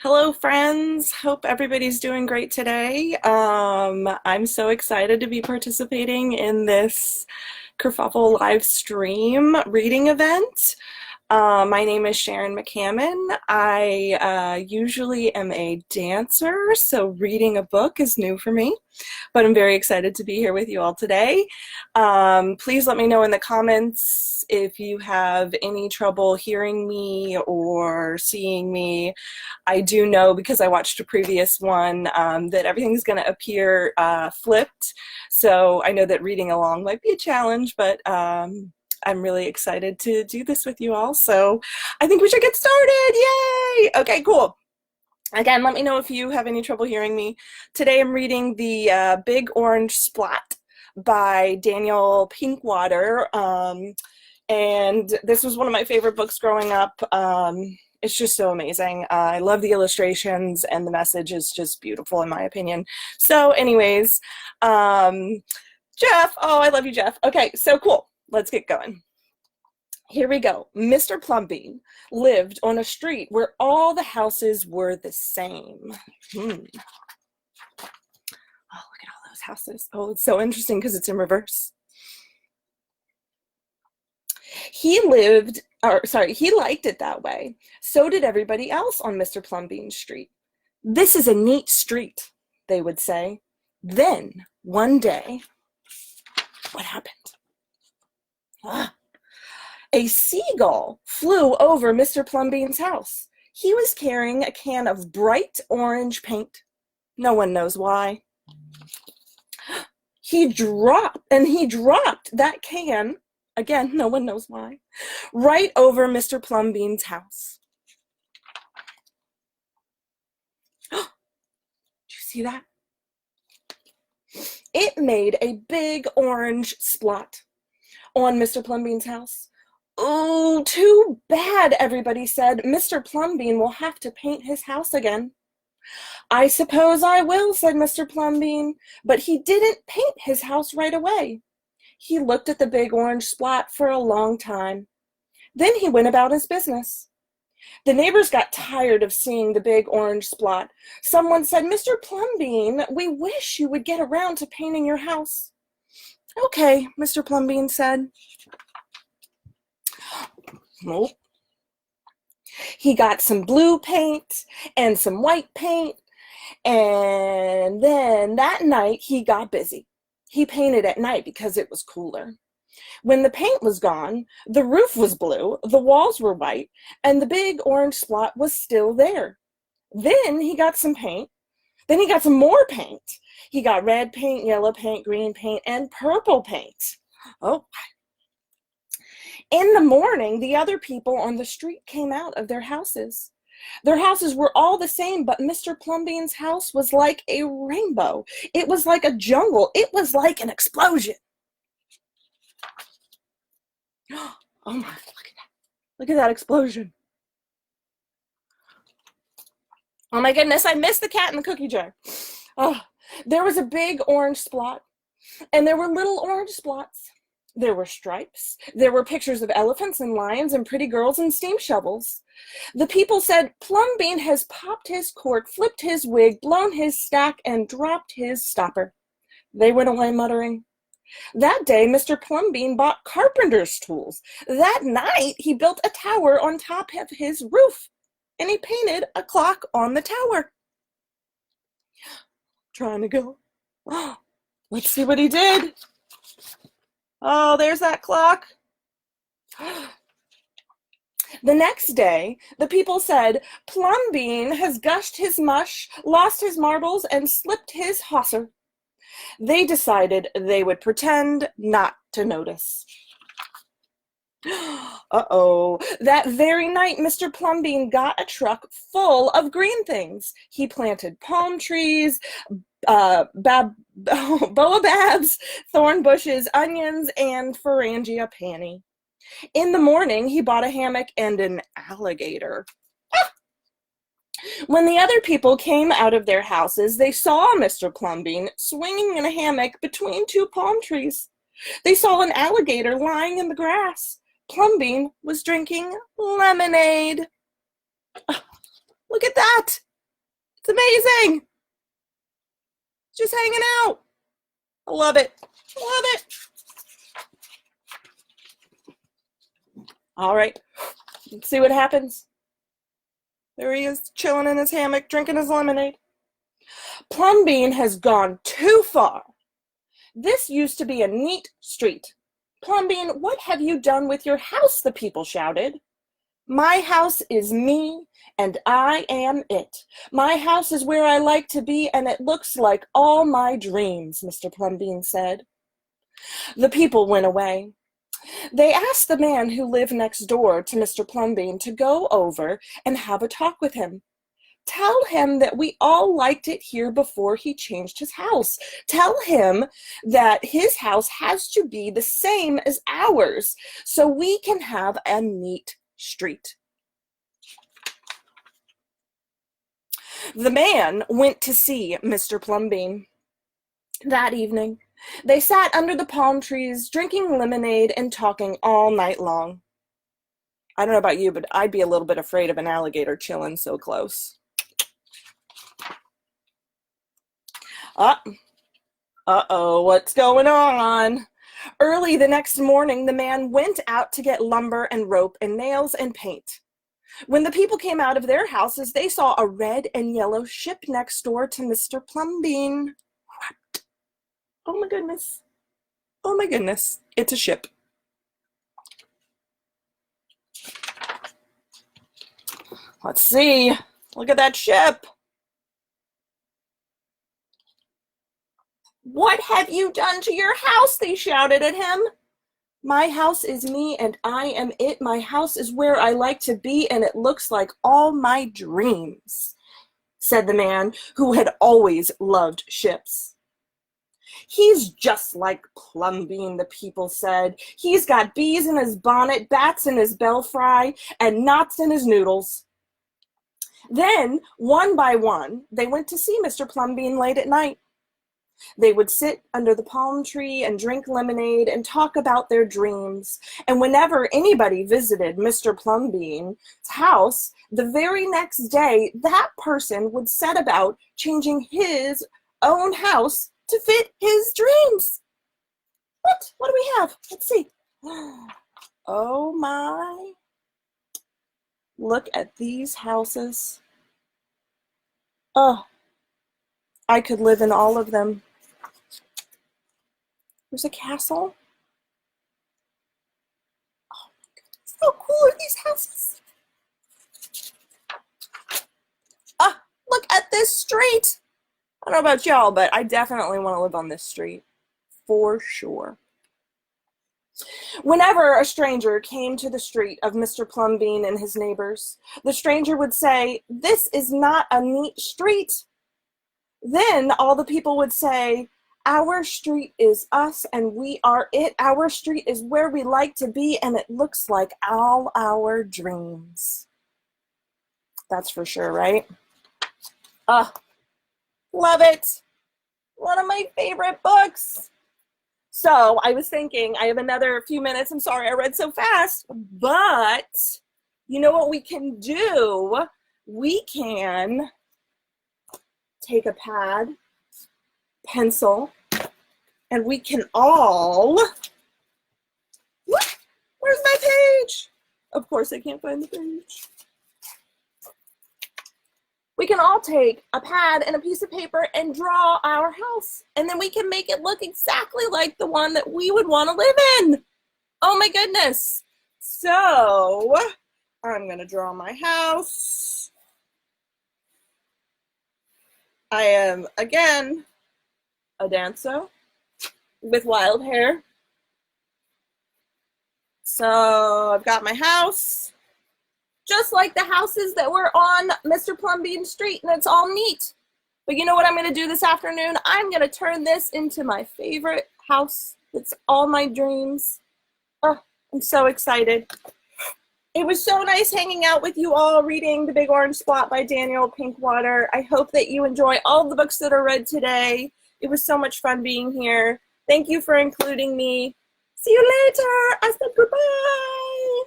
Hello, friends. Hope everybody's doing great today. I'm so excited to be participating in this kerfuffle live stream reading event. My name is Sharon McCammon. I usually am a dancer, so reading a book is new for me, but I'm very excited to be here with you all today. Please let me know in the comments if you have any trouble hearing me or seeing me. I do know, because I watched a previous one, that everything's going to appear flipped, so I know that reading along might be a challenge, but I'm really excited to do this with you all, so I think we should get started. Yay! Okay, cool. Again, let me know if you have any trouble hearing me. Today I'm reading the Big Orange Splot by Daniel Pinkwater, and this was one of my favorite books growing up. It's just so amazing. I love the illustrations, and the message is just beautiful in my opinion. So anyways, Jeff, oh, I love you, Jeff. Okay, so cool. Let's get going. Here we go. Mr. Plumbean lived on a street where all the houses were the same. Oh, look at all those houses. Oh, it's so interesting because it's in reverse. He liked it that way. So did everybody else on Mr. Plumbean's street. "This is a neat street," they would say. Then, one day, what happened? A seagull flew over Mr. Plumbean's house. He was carrying a can of bright orange paint. No one knows why. He dropped that can, again, no one knows why, right over Mr. Plumbean's house. Did you see that? It made a big orange splot on Mr. Plumbean's house. "Oh, too bad," everybody said. "Mr. Plumbean will have to paint his house again." "I suppose I will," said Mr. Plumbean, but he didn't paint his house right away. He looked at the big orange spot for a long time. Then he went about his business. The neighbors got tired of seeing the big orange spot. Someone said, "Mr. Plumbean, we wish you would get around to painting your house." "Okay," Mr. Plumbean said. Nope. He got some blue paint and some white paint, and then that night he got busy. He painted at night because it was cooler. When the paint was gone, the roof was blue, the walls were white, and the big orange spot was still there. Then he got some paint. Then he got some more paint. He got red paint, yellow paint, green paint, and purple paint. Oh. In the morning, the other people on the street came out of their houses. Their houses were all the same, but Mr. Plumbean's house was like a rainbow. It was like a jungle. It was like an explosion. Oh my, look at that. Look at that explosion. Oh my goodness, I missed the cat in the cookie jar. Oh, there was a big orange spot, and there were little orange spots. There were stripes. There were pictures of elephants and lions and pretty girls and steam shovels. The people said, "Plumbean has popped his cork, flipped his wig, blown his stack, and dropped his stopper." They went away muttering. That day, Mr. Plumbean bought carpenter's tools. That night, he built a tower on top of his roof, and he painted a clock on the tower. Trying to go. Oh, let's see what he did. Oh, there's that clock. The next day, the people said, "Plumbean has gushed his mush, lost his marbles, and slipped his hawser." They decided they would pretend not to notice. Uh-oh. That very night, Mr. Plumbean got a truck full of green things. He planted palm trees, baobabs, thorn bushes, onions, and Frangipani. In the morning, he bought a hammock and an alligator. When the other people came out of their houses, they saw Mr. Plumbean swinging in a hammock between two palm trees. They saw an alligator lying in the grass. Plumbean was drinking lemonade. Look at that. amazing. Just hanging out. I love it. Love it. All right. Let's see what happens. There he is, chilling in his hammock, drinking his lemonade. Plumbean has gone too far. This used to be a neat street. Plumbean, what have you done with your house? The people shouted. My house is me, and I am it. My house is where I like to be, and it looks like all my dreams, Mr. Plumbean said. The people went away. They asked the man who lived next door to Mr. Plumbean to go over and have a talk with him. Tell him that we all liked it here before he changed his house. Tell him that his house has to be the same as ours so we can have a neat street. The man went to see Mr. Plumbean. That evening, they sat under the palm trees, drinking lemonade and talking all night long. I don't know about you, but I'd be a little bit afraid of an alligator chilling so close. Uh-oh, what's going on? Early the next morning, the man went out to get lumber and rope and nails and paint. When the people came out of their houses, they saw a red and yellow ship next door to Mr. Plumbean. What? Oh my goodness. Oh my goodness. It's a ship. Let's see. Look at that ship. What have you done to your house? They shouted at him. My house is me and I am it. My house is where I like to be and it looks like all my dreams, said the man who had always loved ships. He's just like Plumbean, the people said. He's got bees in his bonnet, bats in his belfry, and knots in his noodles. Then, one by one, they went to see Mr. Plumbean late at night. They would sit under the palm tree and drink lemonade and talk about their dreams. And whenever anybody visited Mr. Plumbean's house, the very next day, that person would set about changing his own house to fit his dreams. What? What do we have? Let's see. Oh my. Look at these houses. Oh, I could live in all of them. There's a castle. Oh my goodness. How cool are these houses? Ah, look at this street. I don't know about y'all, but I definitely want to live on this street. For sure. Whenever a stranger came to the street of Mr. Plumbean and his neighbors, the stranger would say, "This is not a neat street." Then all the people would say, "Our street is us and we are it. Our street is where we like to be and it looks like all our dreams." That's for sure, right? Love it. One of my favorite books. So I was thinking, I have another few minutes. I'm sorry I read so fast, but you know what we can do? We can take a pad, pencil, and we can all, where's my page? Of course I can't find the page. We can all take a pad and a piece of paper and draw our house, and then we can make it look exactly like the one that we would want to live in. Oh my goodness. So I'm gonna draw my house. I am, again, a dancer with wild hair. So I've got my house, just like the houses that were on Mr. Plumbean Street, and it's all neat. But you know what I'm going to do this afternoon? I'm going to turn this into my favorite house. It's all my dreams. Oh, I'm so excited. It was so nice hanging out with you all, reading The Big Orange Splot by Daniel Pinkwater. I hope that you enjoy all the books that are read today. It was so much fun being here. Thank you for including me. See you later. I said goodbye.